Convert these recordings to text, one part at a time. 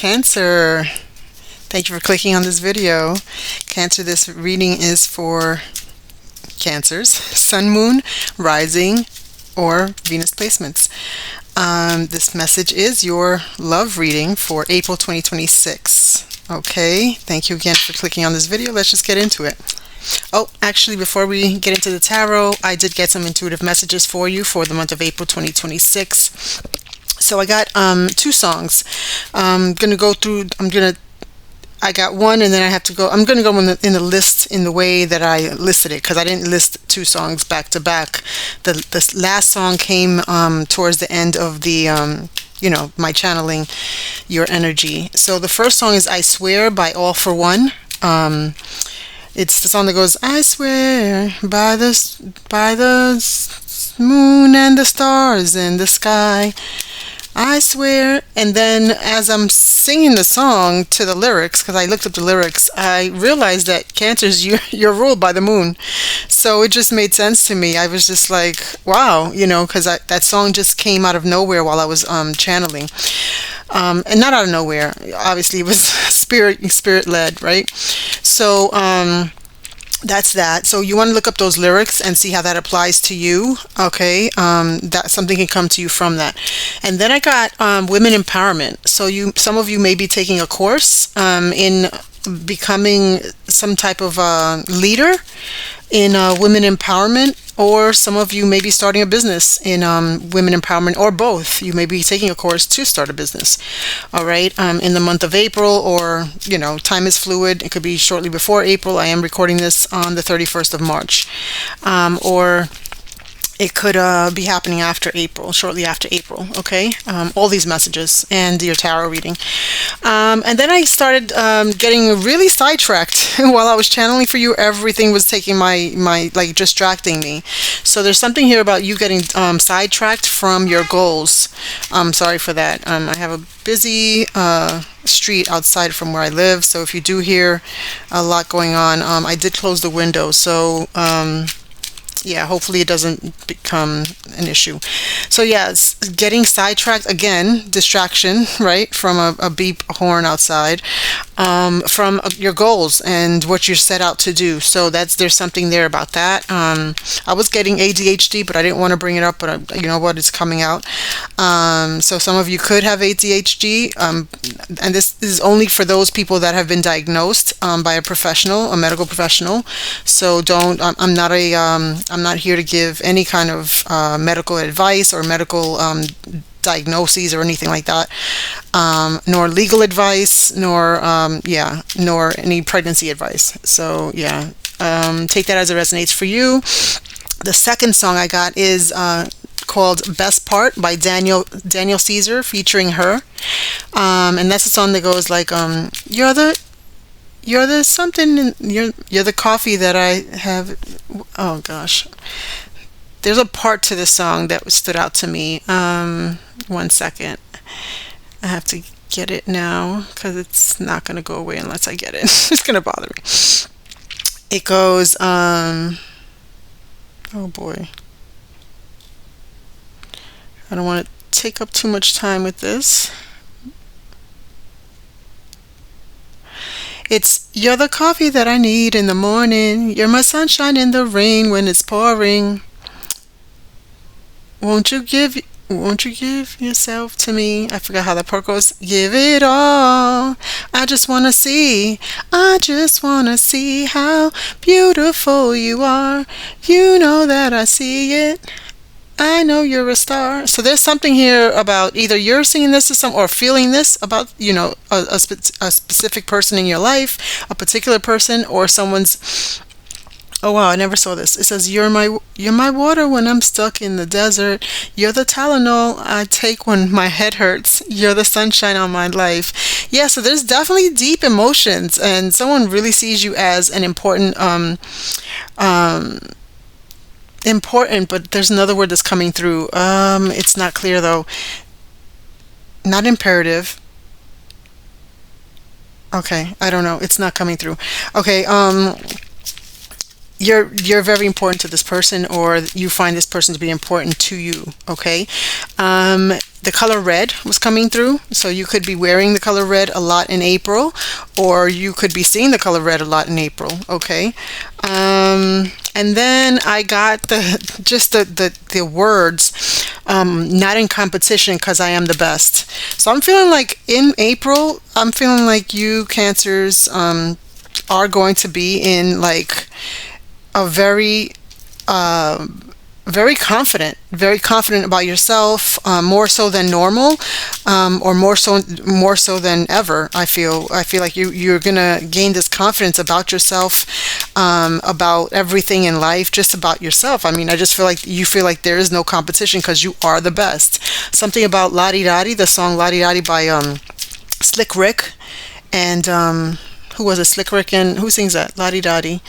Cancer. Thank you for clicking on this video. Cancer, this reading is for Cancers, Sun, Moon, Rising, or Venus placements. This message is your love reading for April 2026. Okay, thank you again for clicking on this video. Let's just get into it. Oh, actually, before we get into the tarot, I did get some intuitive messages for you for the month of April 2026. So I got two songs. I got one, and then I have to go. I'm gonna go in the list in the way that I listed it, because I didn't list two songs back to back. The last song came towards the end of the my channeling your energy. So the first song is "I Swear" by All for One. It's the song that goes, "I swear by the moon and the stars in the sky, I swear." And then as I'm singing the song to the lyrics, because I looked up the lyrics, I realized that Cancers, you're ruled by the moon. So it just made sense to me. I was just like, wow, because that song just came out of nowhere while I was channeling. And not out of nowhere. Obviously, it was spirit led, right? So that's that. So you want to look up those lyrics and see how that applies to you. Okay, that something can come to you from that. And then I got women empowerment. So some of you may be taking a course in becoming some type of leader in women empowerment, or some of you may be starting a business in women empowerment, or both. You may be taking a course to start a business. All right, in the month of April, or time is fluid. It could be shortly before April. I am recording this on the 31st of March, or it could be happening after April, shortly after April, okay? All these messages and your tarot reading. And then I started getting really sidetracked while I was channeling for you. Everything was taking my distracting me. So there's something here about you getting sidetracked from your goals. I'm sorry for that. I have a busy street outside from where I live. So if you do hear a lot going on, I did close the window. So yeah, hopefully it doesn't become an issue. So yeah, it's getting sidetracked again, distraction, right, from a beep horn outside, from your goals and what you're set out to do. So there's something there about that. I was getting ADHD, but I didn't want to bring it up, but you know what, it's coming out. So some of you could have ADHD, and this is only for those people that have been diagnosed by a professional, a medical professional. So I'm not here to give any kind of medical advice or medical diagnoses or anything like that, nor legal advice, nor any pregnancy advice. So yeah, take that as it resonates for you. The second song I got is called "Best Part" by Daniel Caesar featuring her, and that's a song that goes like, you're the something, you're the coffee that I have. Oh gosh, there's a part to this song that stood out to me. 1 second, I have to get it now, because it's not going to go away unless I get it. It's going to bother me. It goes, oh boy, I don't want to take up too much time with this. It's, you're the coffee that I need in the morning. You're my sunshine in the rain when it's pouring. Won't you give yourself to me? I forgot how that part goes. Give it all. I just want to see how beautiful you are. You know that I see it. I know you're a star. So there's something here about either you're singing this to some, or feeling this about, a specific person in your life, a particular person, or someone's. Oh wow, I never saw this. It says, you're my water when I'm stuck in the desert. You're the Tylenol I take when my head hurts. You're the sunshine on my life. Yeah, so there's definitely deep emotions, and someone really sees you as an important, but there's another word that's coming through. It's not clear though. Not imperative. Okay, I don't know. It's not coming through. Okay, you're very important to this person, or you find this person to be important to you. Okay. The color red was coming through, so you could be wearing the color red a lot in April, or you could be seeing the color red a lot in April. Okay. And then I got the words, not in competition because I am the best. So I'm feeling like in April, I'm feeling like you Cancers are going to be in like a very confident about yourself, more so than normal, or more so than ever. I feel like you're gonna gain this confidence about yourself, about everything in life, just about yourself. I mean, I just feel like you feel like there is no competition because you are the best. Something about La Di Dadi, the song La Di Dadi by Slick Rick, and who was it? Slick Rick, and who sings that? La Di Dadi.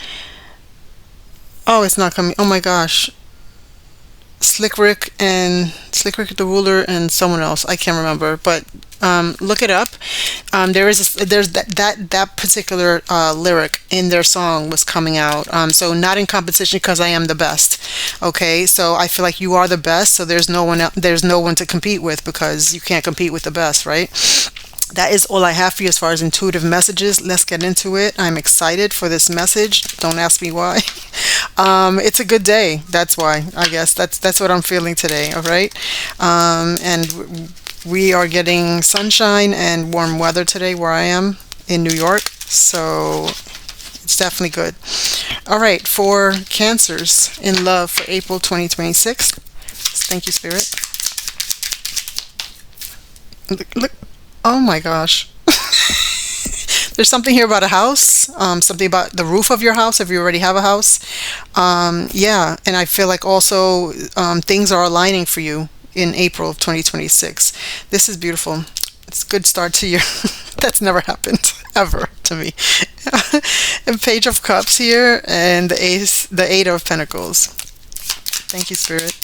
Oh, it's not coming. Oh my gosh. Slick Rick the Ruler and someone else. I can't remember, but look it up. There's that particular lyric in their song was coming out. So not in competition because I am the best. Okay, so I feel like you are the best. So there's no one to compete with because you can't compete with the best, right? That is all I have for you as far as intuitive messages. Let's get into it. I'm excited for this message. Don't ask me why. It's a good day. That's why. I guess that's what I'm feeling today. All right. And we are getting sunshine and warm weather today where I am in New York. So it's definitely good. All right. For Cancers in love for April 2026. Thank you, Spirit. Look. Oh my gosh. There's something here about a house, something about the roof of your house if you already have a house. Yeah, and I feel like also things are aligning for you in April of 2026. This is beautiful. It's a good start to your. That's never happened ever to me. A Page of Cups here and the Eight of Pentacles. Thank you, Spirit.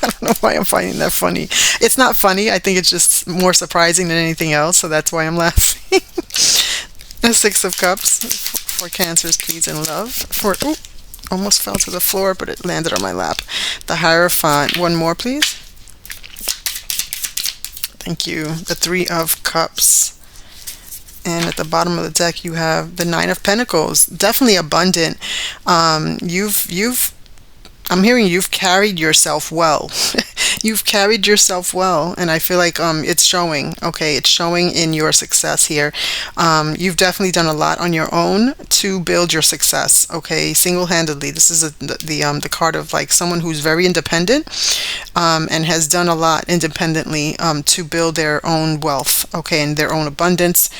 I don't know why I'm finding that funny. It's not funny. I think it's just more surprising than anything else, so that's why I'm laughing. The Six of Cups for Cancers, please, in love. Almost fell to the floor, but it landed on my lap. The Hierophant. One more, please. Thank you. The Three of Cups. And at the bottom of the deck, you have the Nine of Pentacles. Definitely abundant. I'm hearing you've carried yourself well. You've carried yourself well, and I feel like it's showing. Okay, it's showing in your success here. You've definitely done a lot on your own to build your success. Okay, single-handedly. This is the card of like someone who's very independent, and has done a lot independently to build their own wealth. Okay, and their own abundance,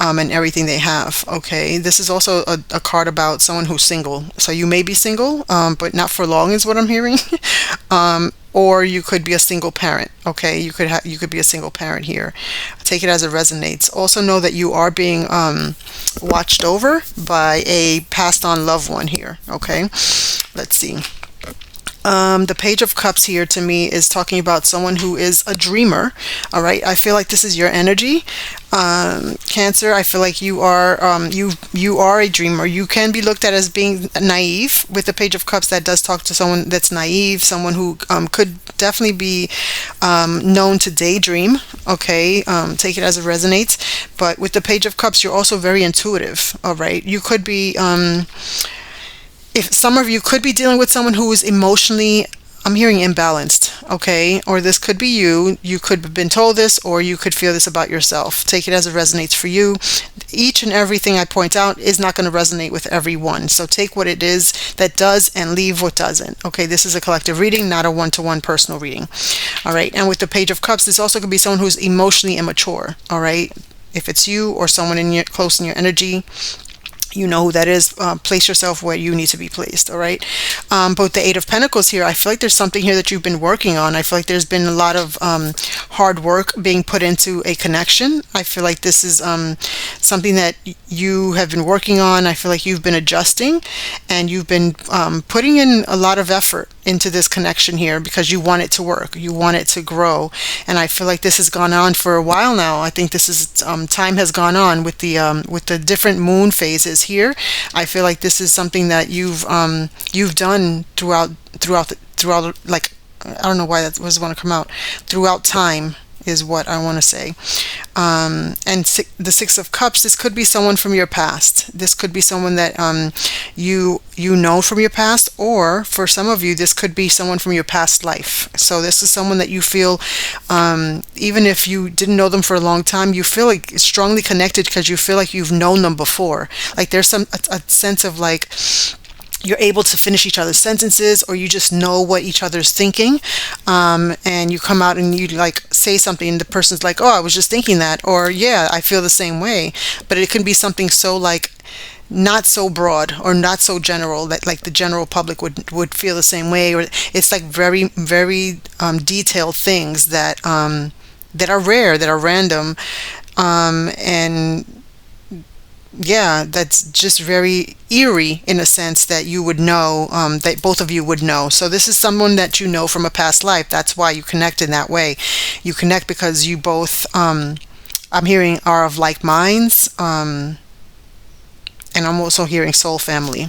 and everything they have. Okay, this is also a card about someone who's single. So you may be single, but not for long is what I'm hearing. Or you could be a single parent. Okay, you could be a single parent here. Take it as it resonates. Also know that you are being watched over by a passed on loved one here. Okay, let's see. The Page of Cups here to me is talking about someone who is a dreamer. All right, I feel like this is your energy. Cancer, I feel like you are a dreamer. You can be looked at as being naive. With the Page of Cups, that does talk to someone that's naive, someone who could definitely be known to daydream. Okay, take it as it resonates. But with the Page of Cups, you're also very intuitive. All right, you could be if some of you could be dealing with someone who is emotionally, I'm hearing imbalanced, okay? Or this could be you. You could have been told this, or you could feel this about yourself. Take it as it resonates for you. Each and everything I point out is not going to resonate with everyone. So take what it is that does and leave what doesn't. Okay, this is a collective reading, not a one-to-one personal reading. All right, and with the Page of Cups, this also could be someone who's emotionally immature. All right, if it's you or someone close in your energy, you know who that is. Place yourself where you need to be placed. All right. But with the Eight of Pentacles here, I feel like there's something here that you've been working on. I feel like there's been a lot of hard work being put into a connection. I feel like this is something that you have been working on. I feel like you've been adjusting, and you've been putting in a lot of effort into this connection here because you want it to work, you want it to grow. And I feel like this has gone on for a while now. I think this is time has gone on with the different moon phases here. I feel like this is something that you've done throughout, like, I don't know why that was want to come out, throughout time is what I want to say. And the Six of Cups, this could be someone from your past. This could be someone that you know from your past, or for some of you, this could be someone from your past life. So this is someone that you feel, even if you didn't know them for a long time, you feel like strongly connected because you feel like you've known them before. Like there's a sense of like, you're able to finish each other's sentences, or you just know what each other's thinking, and you come out and you like say something and the person's like, oh, I was just thinking that, or yeah, I feel the same way. But it can be something so like not so broad or not so general that like the general public would feel the same way, or it's like very very detailed things that that are rare, that are random, and yeah, that's just very eerie in a sense that you would know, that both of you would know. So this is someone that you know from a past life. That's why you connect in that way. You connect because you both, I'm hearing, are of like minds, and I'm also hearing soul family.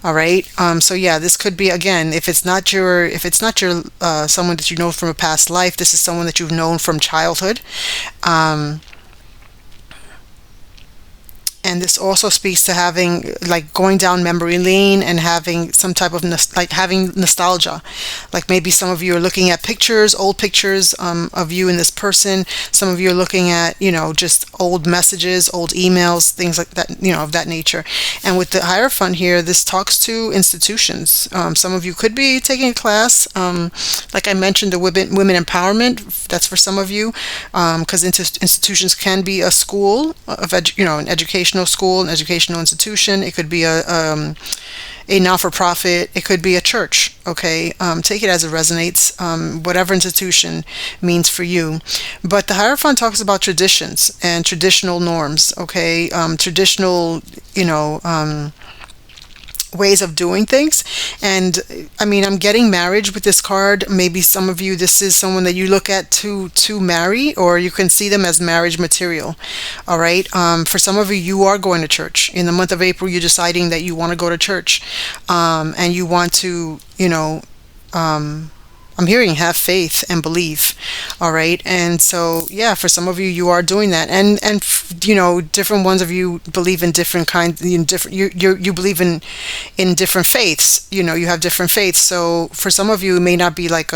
All right. So yeah, this could be, again, if it's not your someone that you know from a past life, this is someone that you've known from childhood. And this also speaks to having, like, going down memory lane and having some type of having nostalgia. Like maybe some of you are looking at pictures, old pictures, of you and this person. Some of you are looking at, just old messages, old emails, things like that, of that nature. And with the Hierophant here, this talks to institutions. Some of you could be taking a class. Like I mentioned, the women empowerment, that's for some of you, because institutions can be a school of an educational school, an educational institution. It could be a not-for-profit. It could be a church. Okay, take it as it resonates. Whatever institution means for you. But the Hierophant talks about traditions and traditional norms. Okay, traditional, ways of doing things. And I mean, I'm getting marriage with this card. Maybe some of you, this is someone that you look at to marry, or you can see them as marriage material. All right. For some of you, you are going to church in the month of April. You're deciding that you want to go to church, and you want to, I'm hearing have faith and believe. All right. And so, yeah, for some of you, you are doing that. And different ones of you believe in different kinds, you believe in different faiths. You have different faiths. So for some of you, it may not be like,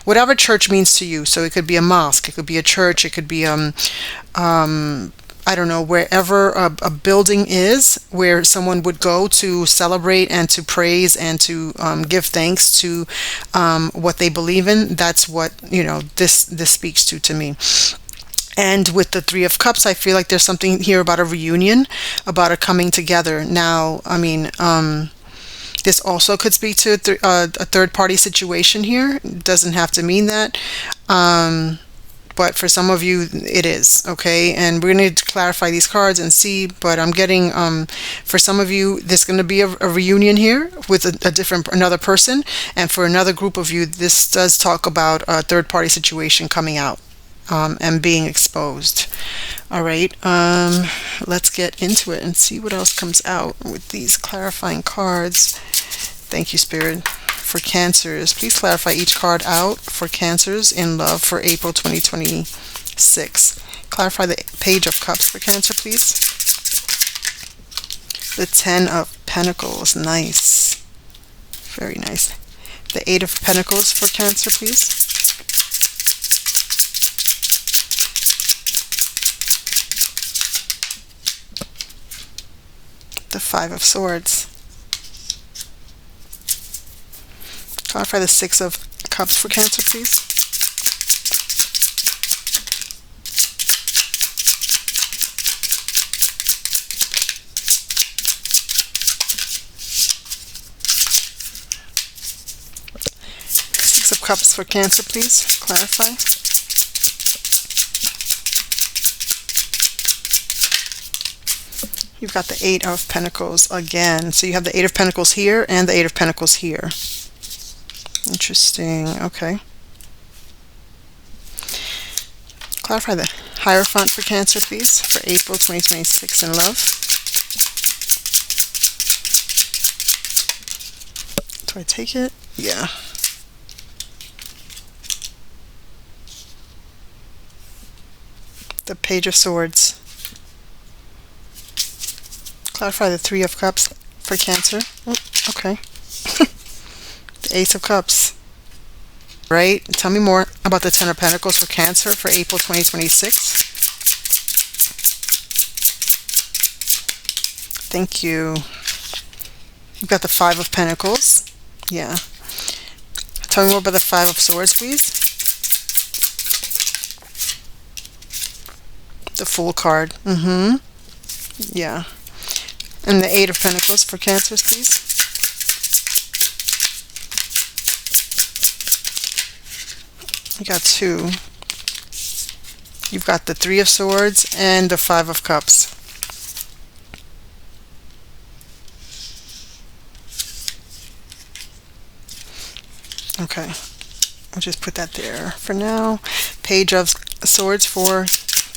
whatever church means to you. So it could be a mosque, it could be a church, it could be, I don't know, wherever a building is where someone would go to celebrate and to praise and to give thanks to what they believe in. That's what, this speaks to me. And with the Three of Cups, I feel like there's something here about a reunion, about a coming together. Now, I mean, this also could speak to a third-party situation here. It doesn't have to mean that. But for some of you, it is, okay? And we're going to clarify these cards and see, but I'm getting, for some of you, there's going to be a reunion here with another person. And for another group of you, this does talk about a third-party situation coming out, and being exposed. All right, let's get into it and see what else comes out with these clarifying cards. Thank you, Spirit. For Cancers, please clarify each card out for Cancers in love for April 2026. Clarify the Page of Cups for Cancer, please. The Ten of Pentacles, nice. Very nice. The Eight of Pentacles for Cancer, please. The Five of Swords. Clarify the Six of Cups for Cancer, please. Six of Cups for Cancer, please. Clarify. You've got the Eight of Pentacles again. So you have the Eight of Pentacles here and the Eight of Pentacles here. Interesting. Okay. Clarify the Hierophant for Cancer, please, for April 2026 in love. Do I take it? Yeah. The Page of Swords. Clarify the Three of Cups for Cancer. Oh, okay. The Ace of Cups. Right? Tell me more about the Ten of Pentacles for Cancer for April 2026. Thank you. You've got the Five of Pentacles. Yeah. Tell me more about the Five of Swords, please. The Fool card. Yeah. And the Eight of Pentacles for Cancers, please. You got two. You've got the Three of Swords and the Five of Cups. Okay. I'll just put that there for now. Page of Swords for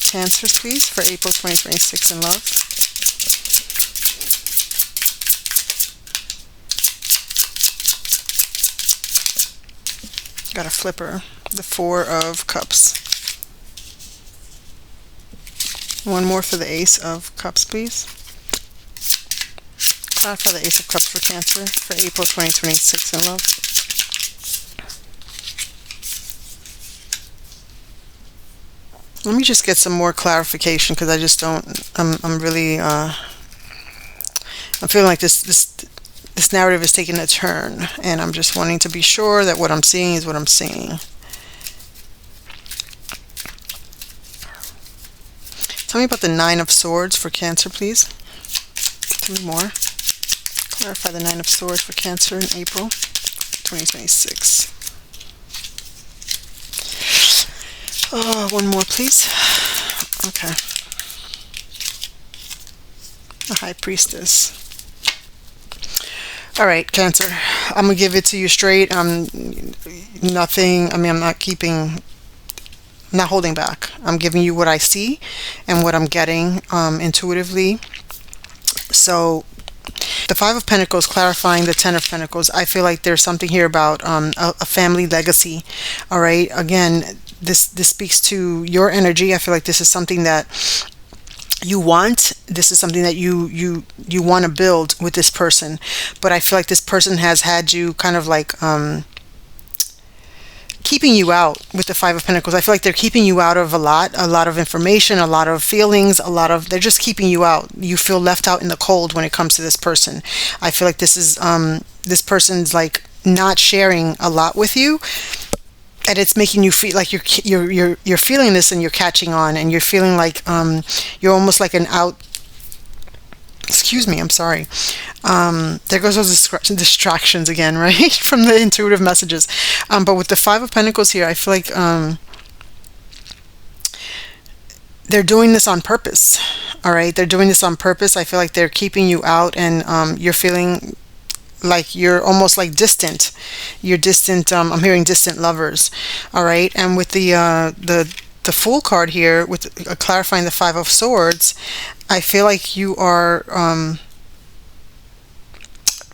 Cancers, please, for April 2026 in love. Got a flipper. The Four of Cups. One more for the Ace of Cups, please. Clarify the Ace of Cups for Cancer for April 2026 in love. Let me just get some more clarification because I just don't. I'm really. I'm feeling like this narrative is taking a turn, and I'm just wanting to be sure that what I'm seeing is what I'm seeing. Tell me about the Nine of Swords for Cancer, please. Tell me more. Clarify the Nine of Swords for Cancer in April 2026. Oh, one more, please. Okay. The High Priestess. All right, Cancer. I'm going to give it to you straight. Nothing. I mean, I'm not holding back. I'm giving you what I see and what I'm getting intuitively. So the Five of Pentacles clarifying the Ten of Pentacles. I feel like there's something here about a family legacy. All right. Again, this speaks to your energy. I feel like this is something that you want. This is something that you want to build with this person. But I feel like this person has had you kind of like keeping you out with the Five of Pentacles. I feel like they're keeping you out of a lot of information, a lot of feelings, they're just keeping you out. You feel left out in the cold when it comes to this person. I feel like this is this person's like not sharing a lot with you, and it's making you feel like you're feeling this and you're catching on, and you're feeling like you're almost like an out. Excuse me, I'm sorry. There goes those distractions again, right? From the intuitive messages. But with the Five of Pentacles here, I feel like they're doing this on purpose. All right, they're doing this on purpose. I feel like they're keeping you out, and you're feeling like you're almost like distant. You're distant. I'm hearing distant lovers. All right, and with the Fool card here, with clarifying the Five of Swords, I feel like you are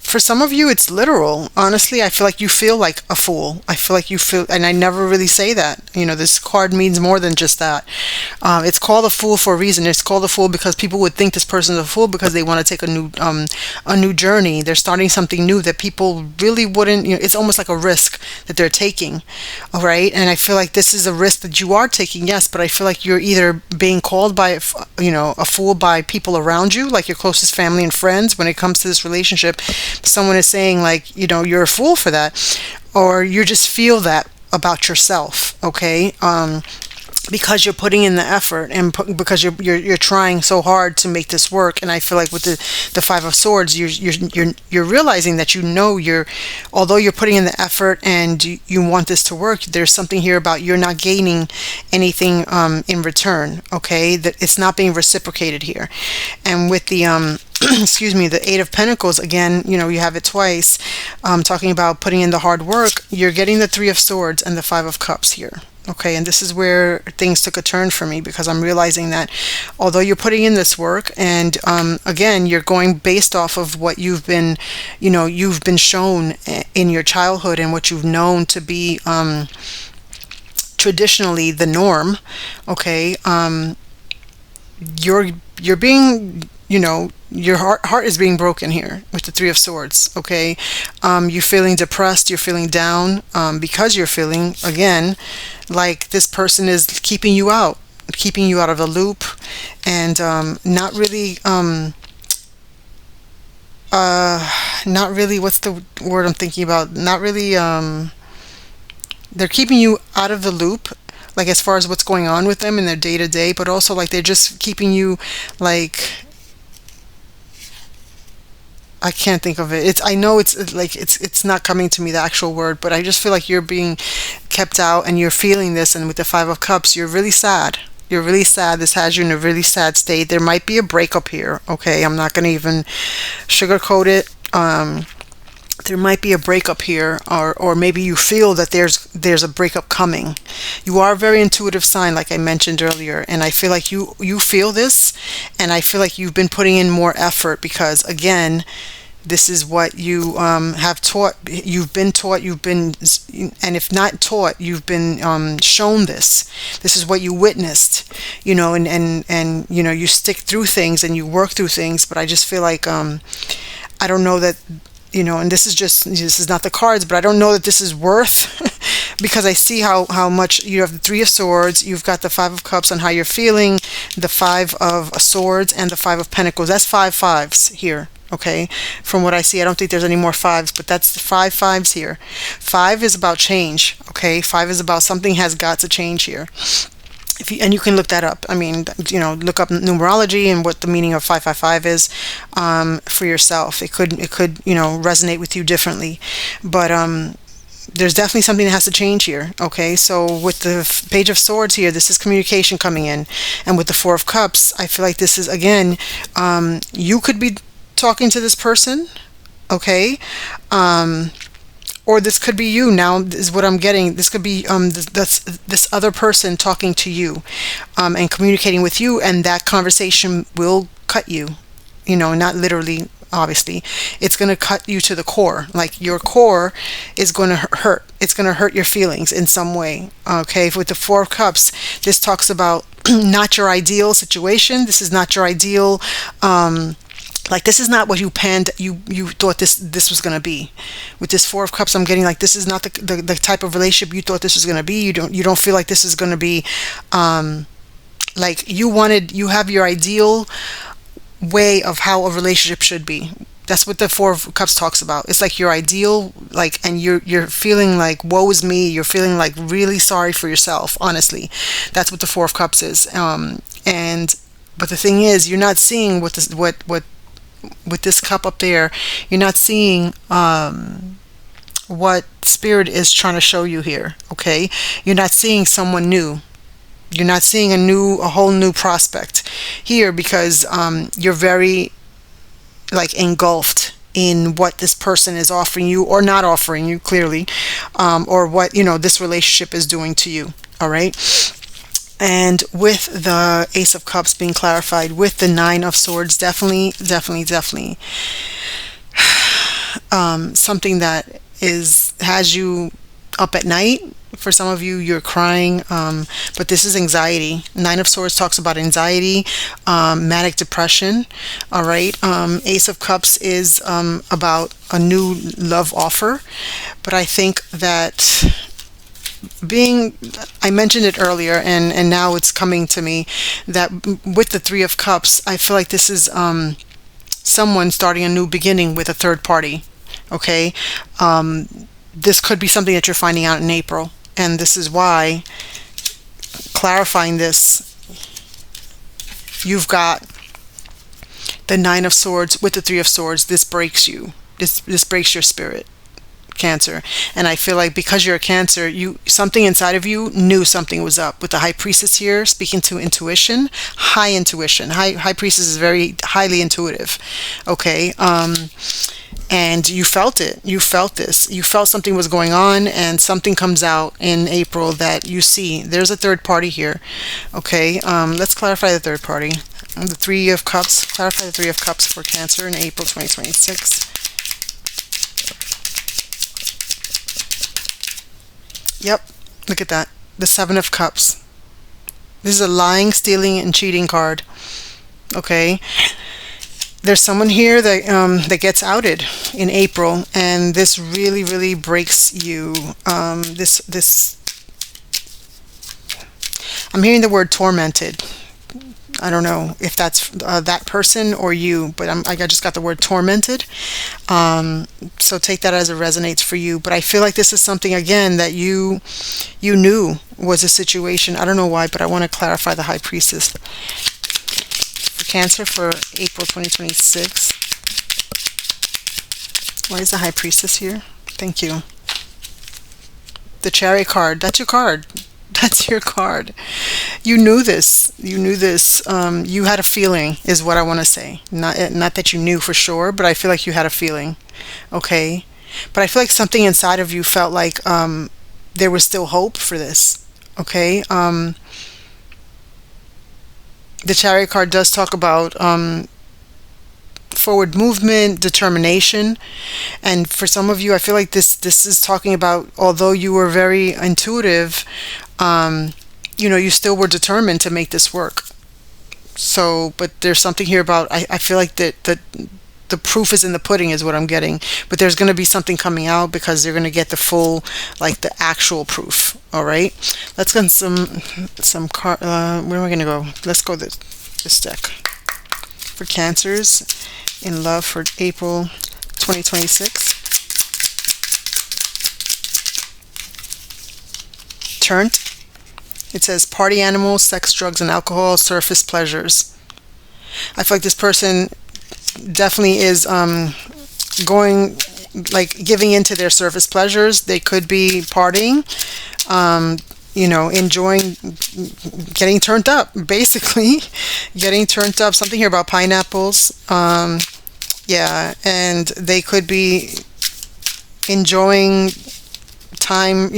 for some of you it's literal. Honestly, I feel like you feel like a fool. I feel like you feel, and I never really say that. You know, this card means more than just that. It's called a fool for a reason. It's called a fool because people would think this person's a fool because they want to take a new journey. They're starting something new that people really wouldn't. You know, it's almost like a risk that they're taking. All right, and I feel like this is a risk that you are taking. Yes, but I feel like you're either being called by a fool by people around you, like your closest family and friends. When it comes to this relationship, someone is saying like, you're a fool for that, or you just feel that about yourself. Okay. Because you're putting in the effort, and because you're trying so hard to make this work. And I feel like with the Five of Swords, you're realizing that although you're putting in the effort and you want this to work, there's something here about you're not gaining anything in return. Okay, that it's not being reciprocated here. And with the excuse me, the Eight of Pentacles, again, you have it twice, talking about putting in the hard work. You're getting the Three of Swords and the Five of Cups here. Okay, and this is where things took a turn for me, because I'm realizing that although you're putting in this work, and again, you're going based off of what you've been shown in your childhood and what you've known to be traditionally the norm. Okay, you're being, your heart is being broken here with the Three of Swords. Okay, you're feeling depressed, you're feeling down, because you're feeling, again, like this person is keeping you out of the loop, and not really, not really, what's the word I'm thinking about, not really, they're keeping you out of the loop, like as far as what's going on with them in their day to day, but also like they're just keeping you, like, I can't think of it. I know it's like it's not coming to me, the actual word, but I just feel like you're being kept out and you're feeling this. And with the Five of Cups, you're really sad. You're really sad. This has you in a really sad state. There might be a breakup here. Okay, I'm not gonna even sugarcoat it. There might be a breakup here, or maybe you feel that there's a breakup coming. You are a very intuitive sign, like I mentioned earlier, and I feel like you feel this, and I feel like you've been putting in more effort, because again, this is what you have taught. And if not taught, you've been shown this. This is what you witnessed, and you stick through things and you work through things. But I just feel like I don't know that, and this is not the cards, but I don't know that this is worth, because I see how much you have the Three of Swords, you've got the Five of Cups on how you're feeling, the Five of Swords, and the Five of Pentacles. That's five fives here. Okay, from what I see, I don't think there's any more fives, but that's the five fives here. Five is about change. Okay, five is about something has got to change here. And you can look that up. I mean, look up numerology and what the meaning of 555 is, for yourself. It could resonate with you differently, but there's definitely something that has to change here. Okay, so with the Page of Swords here, this is communication coming in, and with the Four of Cups, I feel like this is, again, you could be talking to this person. Okay, or this could be you. Now is what I'm getting. This could be this other person talking to you, and communicating with you, and that conversation will cut you. Not literally, obviously. It's going to cut you to the core. Like your core is going to hurt. It's going to hurt your feelings in some way. Okay, with the Four of Cups, this talks about not your ideal situation. This is not your ideal. Like, this is not what you planned. You thought this was going to be. With this Four of Cups, I'm getting like this is not the type of relationship you thought this was going to be. You don't feel like this is going to be like you have your ideal way of how a relationship should be. That's what the Four of Cups talks about. It's like your ideal, like, and you're feeling like, woe is me. You're feeling like really sorry for yourself. Honestly, that's what the Four of Cups is. But the thing is, you're not seeing what with this cup up there, you're not seeing what Spirit is trying to show you here. Okay, you're not seeing someone new. You're not seeing a whole new prospect here, because you're very, like, engulfed in what this person is offering you or not offering you, clearly, or what this relationship is doing to you. All right. And with the Ace of Cups being clarified, with the Nine of Swords, definitely something that has you up at night. For some of you, you're crying, but this is anxiety. Nine of Swords talks about anxiety, manic depression. All right. Ace of Cups is about a new love offer, but I think that I mentioned it earlier, and now it's coming to me, that with the Three of Cups, I feel like this is someone starting a new beginning with a third party. Okay, this could be something that you're finding out in April, and this is why, clarifying this, you've got the Nine of Swords with the Three of Swords. This breaks you. This breaks your spirit. Cancer. And I feel like because you're a Cancer, something inside of you knew something was up. With the High Priestess here, speaking to intuition, high intuition. High Priestess is very highly intuitive. Okay. And you felt it. You felt this. You felt something was going on, and something comes out in April that you see. There's a third party here. Okay. Let's clarify the third party. The Three of Cups. Clarify the Three of Cups for Cancer in April 2026. Yep. Look at that. The Seven of Cups. This is a lying, stealing, and cheating card. Okay. There's someone here that gets outed in April, and this really, really breaks you. This I'm hearing the word tormented. I don't know if that's that person or you, but I just got the word tormented. So take that as it resonates for you. But I feel like this is something, again, that you knew was a situation. I don't know why, but I want to clarify the High Priestess for Cancer for April 2026. Why is the High Priestess here? Thank you. The Chariot card. That's your card. That's your card. You knew this. You knew this. You had a feeling, is what I want to say. Not that you knew for sure, but I feel like you had a feeling. Okay? But I feel like something inside of you felt like there was still hope for this. Okay? The Chariot card does talk about forward movement, determination, and for some of you, I feel like this is talking about, although you were very intuitive, you still were determined to make this work. So, but there's something here about, I feel like that the proof is in the pudding is what I'm getting, but there's going to be something coming out because they're going to get the full, like the actual proof. All right, let's get some card. Where am I going to go? Let's go this deck for Cancers in love for April 2026. Turned. It says party animals, sex, drugs, and alcohol, surface pleasures. I feel like this person definitely is going, like, giving into their surface pleasures. They could be partying, enjoying, getting turned up, basically. Getting turned up. Something here about pineapples. Yeah, and they could be enjoying time,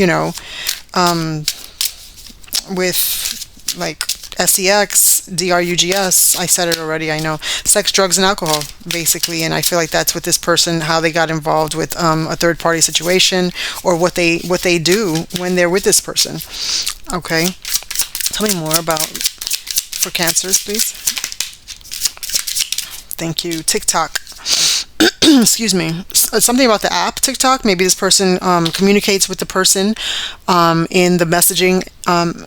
with like sex, drugs. I said it already, I know. Sex, drugs, and alcohol, basically. And I feel like that's what this person, how they got involved with a third party situation, or what they do when they're with this person. Okay. Tell me more about for Cancers, please. Thank you. TikTok. Excuse me. Something about the app TikTok. Maybe this person communicates with the person in the messaging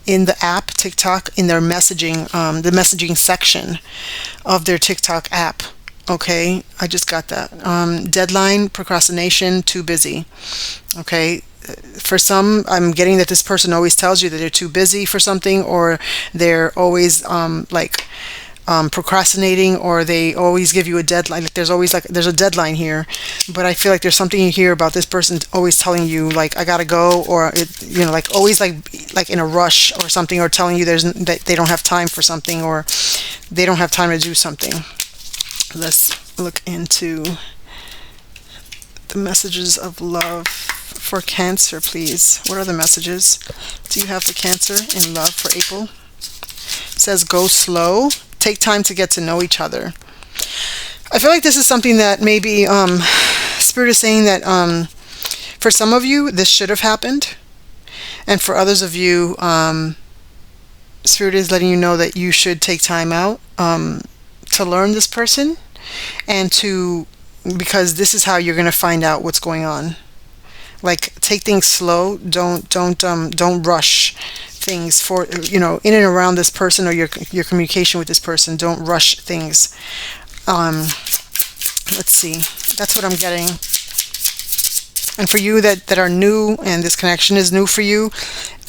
in the app TikTok, in their messaging, the messaging section of their TikTok app. Okay, I just got that. Deadline, procrastination, too busy. Okay. For some, I'm getting that this person always tells you that they're too busy for something, or they're always procrastinating, or they always give you a deadline. Like there's a deadline here, but I feel like there's something here about this person always telling you, like, I gotta go, or like always like in a rush or something, or telling you that they don't have time for something, or they don't have time to do something. Let's look into the messages of love for Cancer, please. What are the messages do you have for Cancer in love for April? It says go slow. Take time to get to know each other. I feel like this is something that maybe Spirit is saying that for some of you, this should have happened. And for others of you, Spirit is letting you know that you should take time out to learn this person, and because this is how you're going to find out what's going on. Like, take things slow. Don't rush things for, in and around this person, or your communication with this person. Don't rush things. Let's see. That's what I'm getting. And for you that are new, and this connection is new for you,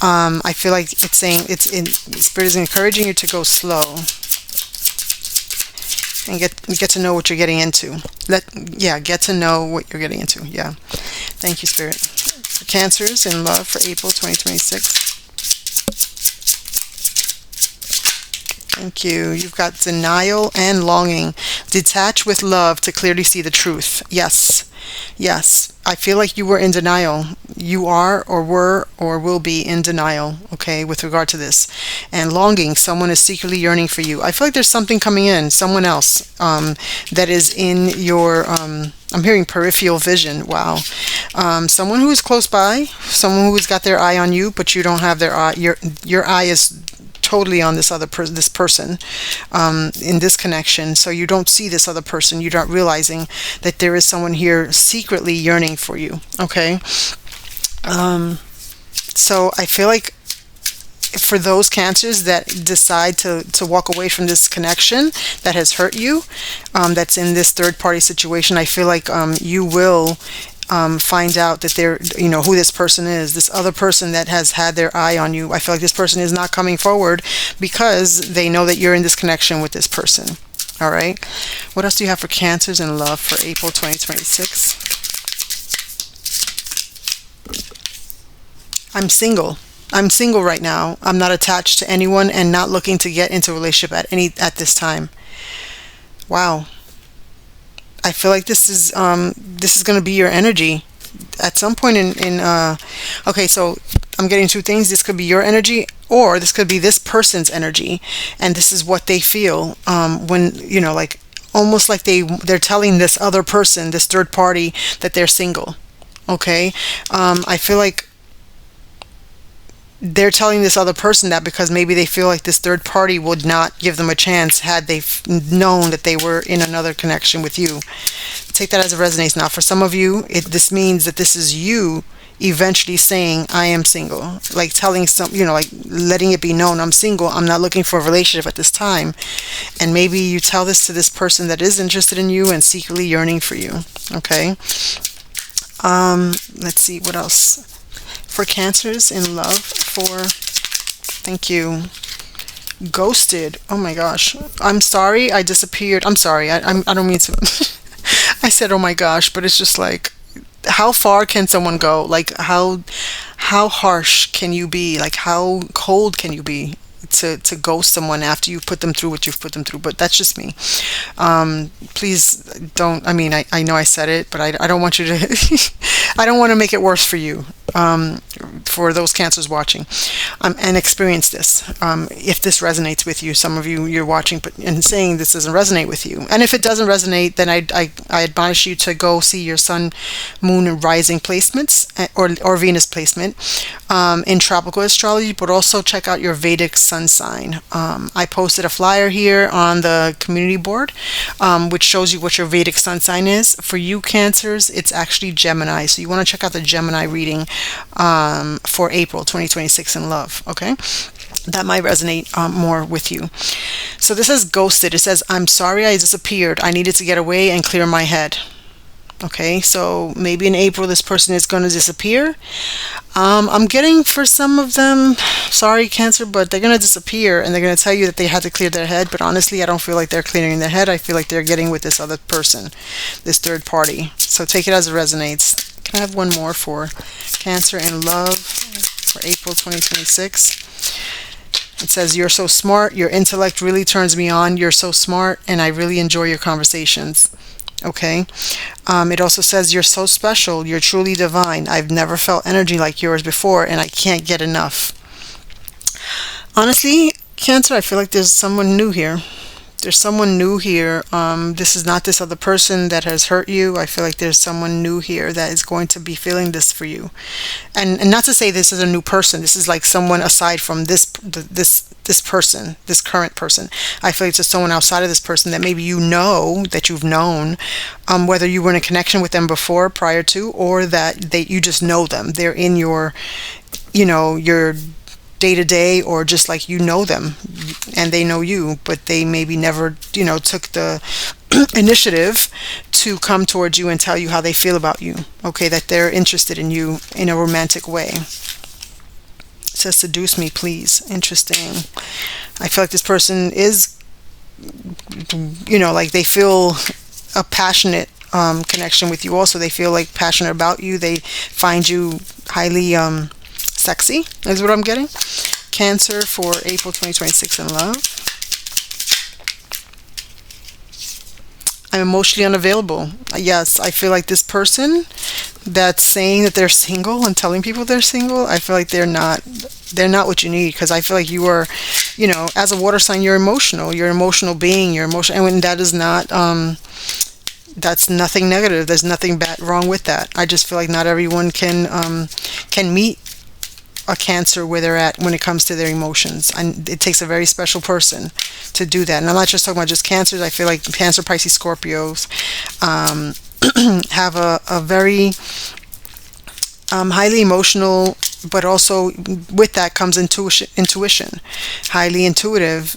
I feel like it's saying Spirit is encouraging you to go slow. and get to know what you're getting into. Get to know what you're getting into. Yeah. Thank you, Spirit. For Cancers in love for April 2026. Thank you. You've got denial and longing. Detach with love to clearly see the truth. Yes. Yes. I feel like you were in denial. You are or were or will be in denial, okay, with regard to this. And longing, someone is secretly yearning for you. I feel like there's something coming in, someone else that is in your, I'm hearing peripheral vision. Wow. Someone who is close by, someone who's got their eye on you, but you don't have their eye. Your eye is totally on this this person in this connection, so you don't see this other person. You're not realizing that there is someone here secretly yearning for you, okay? So I feel like for those Cancers that decide to walk away from this connection that has hurt you, that's in this third party situation, I feel like you will find out that they're, who this person is, this other person that has had their eye on you. I feel like this person is not coming forward because they know that you're in this connection with this person. All right. What else do you have for Cancers in love for April 2026? I'm single. I'm single right now. I'm not attached to anyone and not looking to get into a relationship at this time. Wow. I feel like this is going to be your energy at some point okay, so I'm getting two things. This could be your energy, or this could be this person's energy, and this is what they feel when, like almost like they're telling this other person, this third party, that they're single. Okay. I feel like they're telling this other person that because maybe they feel like this third party would not give them a chance had they known that they were in another connection with you. Take that as it resonates. Now, for some of you, this means that this is you eventually saying, I am single. Like telling like letting it be known, I'm single. I'm not looking for a relationship at this time. And maybe you tell this to this person that is interested in you and secretly yearning for you. Okay. Let's see what else. For Cancers in love for, thank you, ghosted. Oh my gosh. I'm sorry I disappeared. I'm sorry. I don't mean to. I said, oh my gosh, but it's just like, how far can someone go? Like how harsh can you be? Like how cold can you be to ghost someone after you've put them through what you've put them through? But that's just me. Please don't, I know I said it, but I don't want you to, I don't want to make it worse for you. For those Cancers watching, and experience this. If this resonates with you, some of you, you're watching and saying this doesn't resonate with you. And if it doesn't resonate, then I admonish you to go see your sun, moon, and rising placements, or Venus placement in tropical astrology, but also check out your Vedic sun sign. I posted a flyer here on the community board, which shows you what your Vedic sun sign is. For you Cancers, it's actually Gemini. So you want to check out the Gemini reading for April 2026 in love. Okay, that might resonate more with you. So this is ghosted. It says, I'm sorry I disappeared. I needed to get away and clear my head. Okay, so maybe in April this person is going to disappear. I'm getting for some of them, sorry Cancer, but they're going to disappear and they're going to tell you that they had to clear their head. But honestly, I don't feel like they're clearing their head. I feel like they're getting with this other person, this third party. So take it as it resonates. Can I have one more for Cancer in love for April 2026? It says, you're so smart. Your intellect really turns me on. You're so smart, and I really enjoy your conversations. Okay. It also says, you're so special. You're truly divine. I've never felt energy like yours before, and I can't get enough. Honestly, Cancer, I feel like there's someone new here. There's someone new here. This is not this other person that has hurt you. I feel like there's someone new here that is going to be feeling this for you. And not to say this is a new person. This is like someone aside from this person, this current person. I feel like there's someone outside of this person that maybe that you've known, whether you were in a connection with them before, prior to, or that you just know them. They're in your day to day, or just like them and they know you, but they maybe never took the initiative to come towards you and tell you how they feel about you. Okay, that they're interested in you in a romantic way. It says, seduce me please. Interesting. I feel like this person is like they feel a passionate connection with you. Also, they feel like passionate about you. They find you highly sexy, is what I'm getting. Cancer for April 2026 in love. I'm emotionally unavailable. Yes, I feel like this person that's saying that they're single and telling people they're single, I feel like they're not what you need, because I feel like you are, as a water sign, you're emotional. You're an emotional being. You're emotional, and when that is not that's nothing negative. There's nothing bad wrong with that. I just feel like not everyone can meet a Cancer where they're at when it comes to their emotions, and it takes a very special person to do that. And I'm not just talking about just Cancers. I feel like Cancer, Pisces, Scorpios have a very highly emotional, but also with that comes intuition, highly intuitive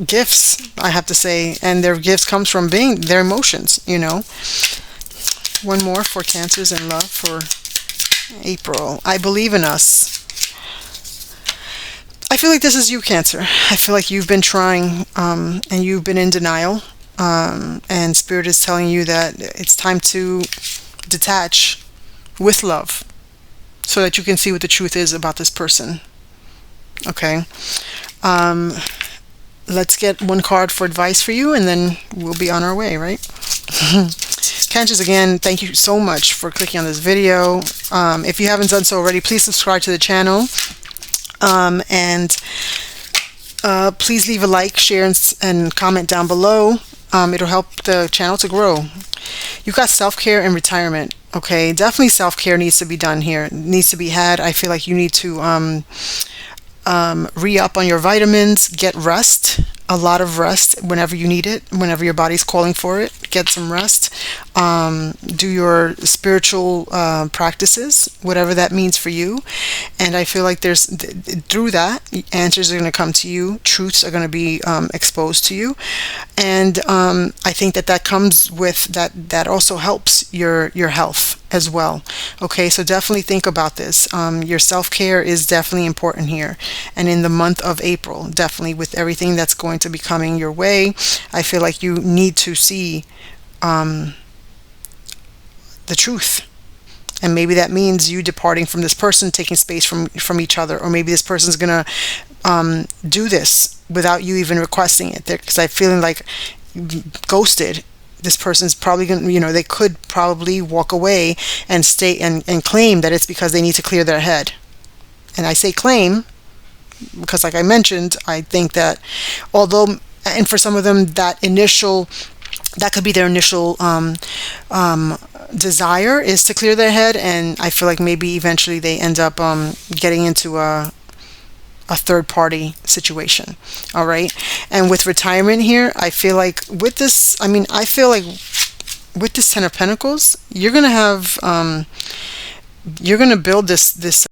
gifts, I have to say, and their gifts comes from being their emotions. One more for Cancers in love for April. I believe in us. I feel like this is you, Cancer. I feel like you've been trying, and you've been in denial, and Spirit is telling you that it's time to detach with love so that you can see what the truth is about this person. Okay. Let's get one card for advice for you, and then we'll be on our way, right? Cancers, again, thank you so much for clicking on this video. If you haven't done so already, please subscribe to the channel. And please leave a like, share, and comment down below. It'll help the channel to grow. You've got self-care and retirement. Okay, definitely self-care needs to be done here. It needs to be had. I feel like you need to re-up on your vitamins, get rest, a lot of rest whenever you need it, whenever your body's calling for it. Get some rest. Do your spiritual practices, whatever that means for you. And I feel like through that, answers are going to come to you, truths are going to be exposed to you. And I think that comes with that also helps your health as well. Okay, so definitely think about this. Your self-care is definitely important here. And in the month of April, definitely with everything that's going to be coming your way, I feel like you need to see the truth. And maybe that means you departing from this person, taking space from each other, or maybe this person's gonna do this without you even requesting it. Because I'm feeling like ghosted. This person's probably gonna, they could probably walk away and stay and claim that it's because they need to clear their head. And I say claim because, like I mentioned, I think that and for some of them, that could be their initial desire is to clear their head, and I feel like maybe eventually they end up getting into a third party situation. All right. And with retirement here, I feel like with this, I feel like with this Ten of Pentacles, you're gonna build this